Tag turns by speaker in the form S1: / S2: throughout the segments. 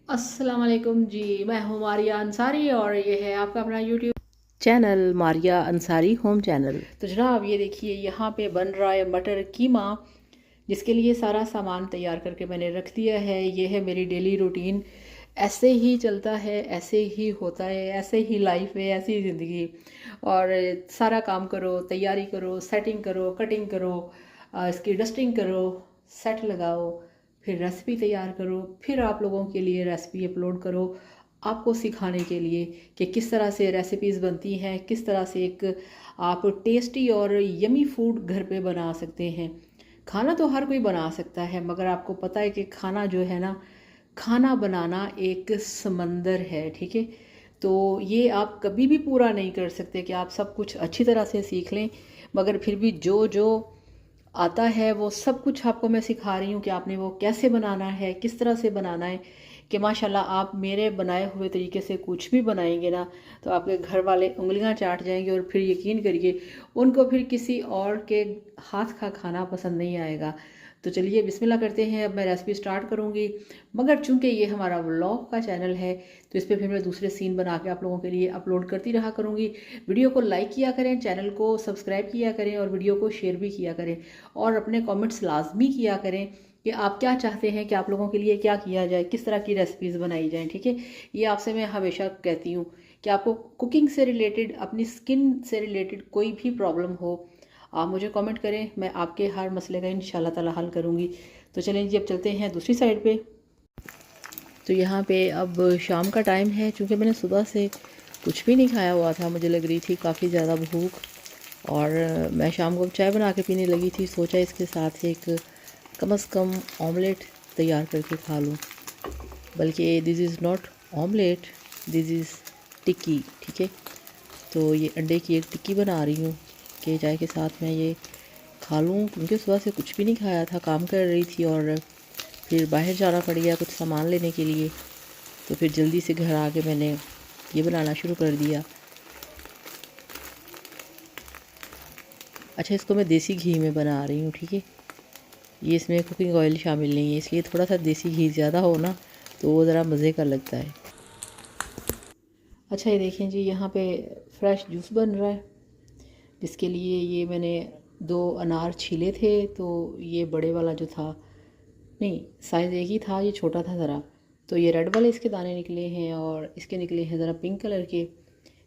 S1: अस्सलाम वालेकुम जी। मैं हूँ मारिया अंसारी और ये है आपका अपना YouTube channel Maria Ansari home channel. तो जनाब ये देखिए यहाँ पे बन रहा है मटर कीमा, जिसके लिए सारा सामान तैयार करके मैंने रख दिया है। ये है मेरी डेली रूटीन। ऐसे ही चलता है, ऐसे ही होता है, ऐसे ही लाइफ है, ऐसी ही ज़िंदगी। और सारा काम करो, तैयारी करो, सेटिंग करो, कटिंग करो, इसकी डस्टिंग करो, सेट लगाओ, फिर रेसिपी तैयार करो, फिर आप लोगों के लिए रेसिपी अपलोड करो, आपको सिखाने के लिए कि किस तरह से रेसिपीज़ बनती हैं, किस तरह से एक आप टेस्टी और यमी फूड घर पे बना सकते हैं। खाना तो हर कोई बना सकता है, मगर आपको पता है कि खाना जो है ना, खाना बनाना एक समंदर है, ठीक है। तो ये आप कभी भी पूरा नहीं कर सकते कि आप सब कुछ अच्छी तरह से सीख लें, मगर फिर भी जो जो आता है वो सब कुछ आपको मैं सिखा रही हूँ कि आपने वो कैसे बनाना है, किस तरह से बनाना है, कि माशाल्लाह आप मेरे बनाए हुए तरीके से कुछ भी बनाएंगे ना तो आपके घर वाले उंगलियां चाट जाएंगे, और फिर यकीन करिए उनको फिर किसी और के हाथ का खाना पसंद नहीं आएगा। तो चलिए बिस्मिल्लाह करते हैं। अब मैं रेसिपी स्टार्ट करूँगी, मगर चूंकि ये हमारा व्लॉग का चैनल है तो इस पर फिर मैं दूसरे सीन बना के आप लोगों के लिए अपलोड करती रहा करूँगी। वीडियो को लाइक किया करें, चैनल को सब्सक्राइब किया करें और वीडियो को शेयर भी किया करें, और अपने कमेंट्स लाजमी किया करें कि आप क्या चाहते हैं कि आप लोगों के लिए क्या किया जाए, किस तरह की रेसिपीज़ बनाई जाएँ, ठीक है। ये आपसे मैं हमेशा कहती हूँ कि आपको कुकिंग से रिलेटेड, अपनी स्किन से रिलेटेड कोई भी प्रॉब्लम हो, आप मुझे कमेंट करें, मैं आपके हर मसले का इंशाल्लाह ताला हल करूँगी। तो चलें जी, अब चलते हैं दूसरी साइड पे। तो यहाँ पे अब शाम का टाइम है, चूँकि मैंने सुबह से कुछ भी नहीं खाया हुआ था, मुझे लग रही थी काफ़ी ज़्यादा भूख, और मैं शाम को चाय बना के पीने लगी थी। सोचा इसके साथ एक कम से कम ऑमलेट तैयार करके खा लूँ, बल्कि this is not omelette, this is tikki, ठीक है। तो ये अंडे की एक टिक्की बना रही हूँ कि चाय के साथ मैं ये खा लूँ, क्योंकि सुबह से कुछ भी नहीं खाया था, काम कर रही थी और फिर बाहर जाना पड़ गया कुछ सामान लेने के लिए। तो फिर जल्दी से घर आके मैंने ये बनाना शुरू कर दिया। अच्छा, इसको मैं देसी घी में बना रही हूँ, ठीक है। ये इसमें कुकिंग ऑयल शामिल नहीं है, इसलिए थोड़ा सा देसी घी ज़्यादा हो ना तो वो ज़रा मज़े का लगता है। अच्छा, ये देखें जी, यहाँ पे फ्रेश जूस बन रहा है, जिसके लिए ये मैंने 2 अनार छीले थे। तो ये बड़े वाला जो था, नहीं साइज़ एक ही था, ये छोटा था ज़रा। तो ये रेड वाले इसके दाने निकले हैं और इसके निकले हैं ज़रा पिंक कलर के।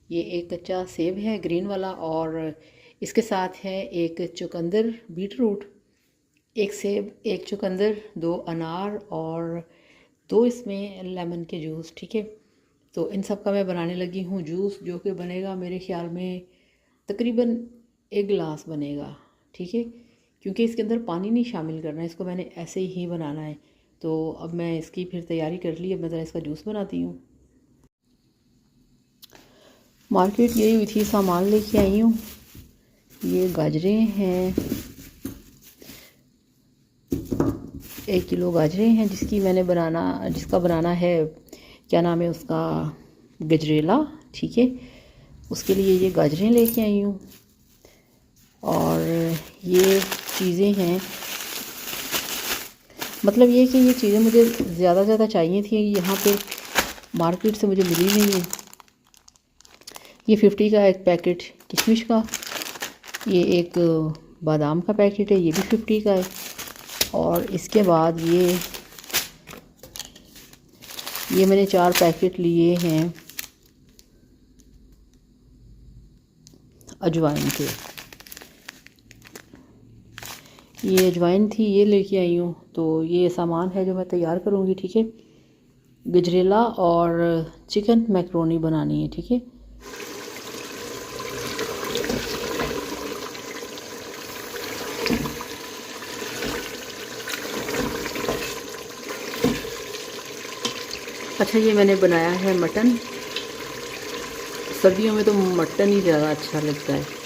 S1: ये एक कच्चा सेब है ग्रीन वाला, और इसके साथ है एक चुकंदर बीट रूट, एक सेब, एक चुकंदर, 2 अनार और 2 इसमें लेमन के जूस, ठीक है। तो इन सब का मैं बनाने लगी हूँ जूस, जो कि बनेगा मेरे ख्याल में तकरीबन 1 गिलास बनेगा, ठीक है। क्योंकि इसके अंदर पानी नहीं शामिल करना है, इसको मैंने ऐसे ही बनाना है। तो अब मैं इसकी फिर तैयारी कर ली, अब मैं ज़रा इसका जूस बनाती हूँ। मार्केट गई हुई थी, सामान लेके आई हूँ। ये गाजरें हैं, 1 किलो गाजरें हैं, जिसका बनाना है, क्या नाम है उसका, गजरेला, ठीक है। उसके लिए ये गाजरें लेके आई हूँ। और ये चीज़ें हैं, मतलब ये कि ये चीज़ें मुझे ज़्यादा चाहिए थी, यहाँ पे मार्केट से मुझे मिली नहीं है। ये 50 का एक पैकेट किशमिश का, ये एक बादाम का पैकेट है, ये भी 50 का है। और इसके बाद ये मैंने 4 पैकेट लिए हैं अजवाइन के। ये अजवाइन थी, ये लेके आई हूँ। तो ये सामान है जो मैं तैयार करूँगी, ठीक है। गजरेला और चिकन मैक्रोनी बनानी है, ठीक है। अच्छा, ये मैंने बनाया है मटन। सर्दियों में तो मटन ही ज़्यादा अच्छा लगता है।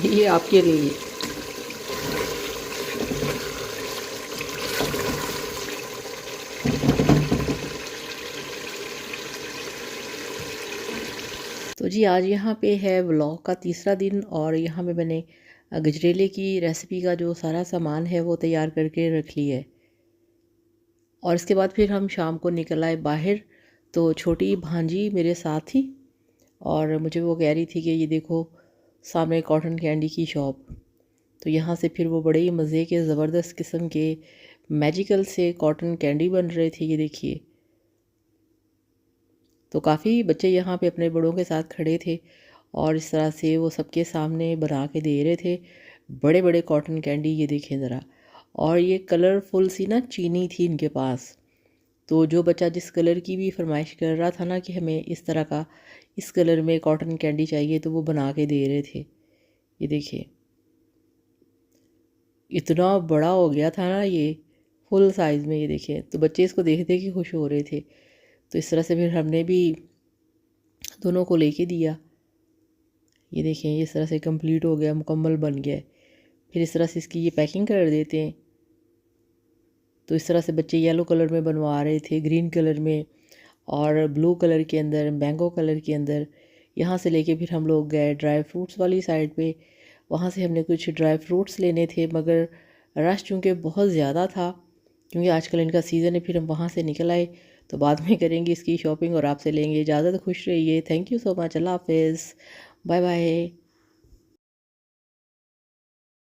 S1: ये आपके लिए। जी, आज यहाँ पे है व्लॉग का तीसरा दिन और यहाँ पे मैंने गजरेले की रेसिपी का जो सारा सामान है वो तैयार करके रख लिया है। और इसके बाद फिर हम शाम को निकल आए बाहर। तो छोटी भांजी मेरे साथ थी और मुझे वो कह रही थी कि ये देखो सामने कॉटन कैंडी की शॉप। तो यहाँ से फिर वो बड़े ही मज़े के ज़बरदस्त किस्म के मैजिकल से कॉटन कैंडी बन रहे थे, ये देखिए। तो काफ़ी बच्चे यहाँ पे अपने बड़ों के साथ खड़े थे और इस तरह से वो सबके सामने बना के दे रहे थे बड़े बड़े कॉटन कैंडी, ये देखें ज़रा। और ये कलरफुल सी ना चीनी थी इनके पास। तो जो बच्चा जिस कलर की भी फरमाइश कर रहा था ना कि हमें इस तरह का इस कलर में कॉटन कैंडी चाहिए, तो वो बना के दे रहे थे, ये देखिए। इतना बड़ा हो गया था ना ये, फुल साइज़ में, ये देखिए। तो बच्चे इसको देख देख के खुश हो रहे थे। तो इस तरह से फिर हमने भी दोनों को लेके दिया। ये देखें इस तरह से कंप्लीट हो गया, मुकम्मल बन गया है। फिर इस तरह से इसकी ये पैकिंग कर देते हैं। तो इस तरह से बच्चे येलो कलर में बनवा रहे थे, ग्रीन कलर में और ब्लू कलर के अंदर, मैंगो कलर के अंदर। यहाँ से लेके फिर हम लोग गए ड्राई फ्रूट्स वाली साइड पे। वहाँ से हमने कुछ ड्राई फ्रूट्स लेने थे, मगर रश चूँकि बहुत ज़्यादा था क्योंकि आजकल इनका सीज़न है। फिर हम वहाँ से निकल आए। तो बाद में करेंगे इसकी शॉपिंग और आपसे लेंगे इजाज़त। खुश रहिए। Thank you so much. अल्लाह हाफिज़। Bye bye.